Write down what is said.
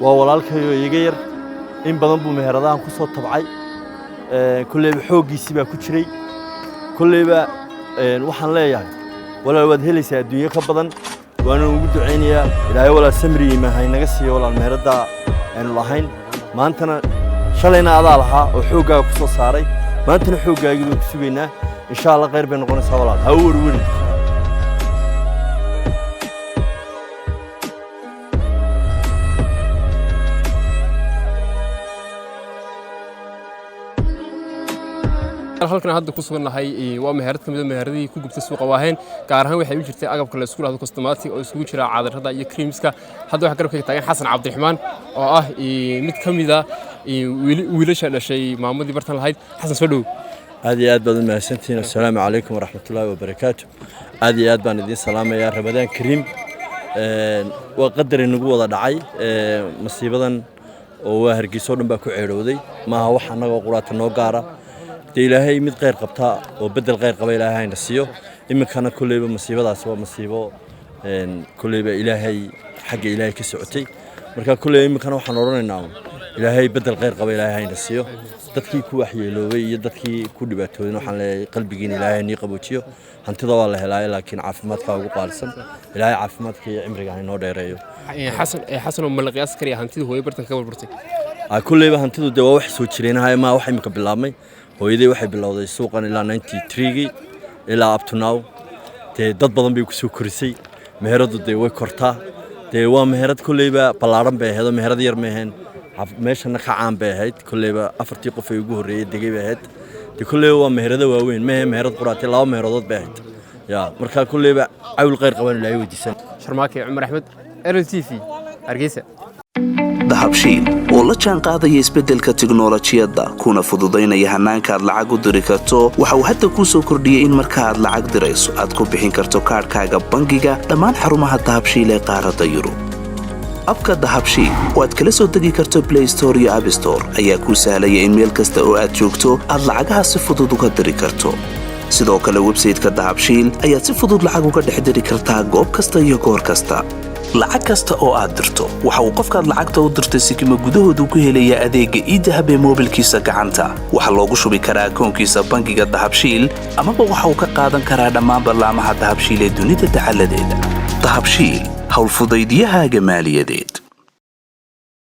walaalkayo iga yar in badan buu meheradahan ku soo tabcay kulleeba xoogiisii baa ku jiray kulleeba waxaan leeyahay walaal waad helaysaa adduunyo ka badan waana ugu duceynayaa ilaahay walaal samri ma haynaga siiyo walaal meherada aanu lahayn maantana shalayna adaa lahaa oo xoogaaga ku soo saaray maantana xoogaagiidu ku sugaynaa insha Allah khayr bay noqonaysaa walaal ha warwari halkan hadda ku sugannahay waa meherad kamid ah meheradii ku gubtay suuqa waaheen gaar ahaan waxay u jirtay agabka la isku lahaado cosmetic oo isugu jira cadarada iyo creamska hadda waxa garabka taagan Xasan Cabdiraxmaan oo ah mid kamid ah wiilasha dhashay maamadii bartan lahayd Xasan soo dhow aad iyo aad baad mahadsantiin assalaamu calaykum waraxmatullaahi wabarakaatuh aad iyo aad baan idin salaamayaa Ramadaan Kariim waa qadar inagu wada dhacay masiibadan oo waa Hargeysa oo dhan baa ku ceerowday maaha wax anaga quraata noo gaara ilaahay mid qeyr qabta oo bedel qeyr qaba ilaahayna siiyo iminkana kulleeba masiibadaas waa masiibo kulleeba ilaahay xagga ilaahay ka socotay marka kulleeba iminkana waxaan oranaynaa ilaahay bedel qeyr qaba ilaahayna siiyo dadkii ku waxyeeloobay iyo dadkii ku dhibaatooday waxaan leeyahay qalbigiina ilaahay nii qaboojiyo hantida waa la helaa laakiin caafimaadka ugu qaalisan ilaahay caafimaadka iyo cimriga inoo dheereeyo xasan oo malaqaas kariya hantida hooyo bartanka ka barbartay kulleeba hantidu de waa wax soo jireenahay ma wax iminka bilaabmay hooyadii waxay bilowday suuqan ilaa 93gii ilaa up to now dad badan bay ku soo korisay meheradu way kortaa waa meherad kulleeba balaaran bay ahayd meherad yar ma ahayn meeshana ka caan bay ahayd kulleeba afartii qof ay ugu horeeyay degay bay ahayd kulleeba waa meherada waaweyn ma ahayn meherad quraatay laba meherood bay ahayd marka kulleeba cawl qeyr qaban ilaahay wadiisan Sharmaake Umar Ahmed RTV Hargeysa dahabshiil oo la jaan qaadaya isbeddelka tiknoolajiyadda kuna fududaynaya hannaanka aad lacag u diri karto waxa uu hadda kuu soo kordhiyey in marka aad lacag dirayso aad ku bixin karto kaadhkaaga bangiga dhammaan xarumaha dahabshiil ee qaaradda Yurub abka dahabshiil oo aad kala soo degi karto Play Store iyo App Store ayaa kuu sahlaya in meel kasta oo aad joogto aad lacagaha si fudud uga diri karto sidoo kale website-ka dahabshiil ayaad si fudud lacag uga dhex diri kartaa goob kasta iyo goor kasta lacag kasta oo aad dirto waxa uu qofkaad lacagta u dirtay sikimo gudahoodu ku helayaa adeegga e-dahab ee moobilkiisa gacanta waxa loogu shubi karaa akoonkiisa bangiga dahabshiil amaba waxa uu ka qaadan karaa dhammaan barnaamijyada dahabshiil ee dunida dacaladeeda dahabshiil hawl fudaydiyahaaga maaliyadeed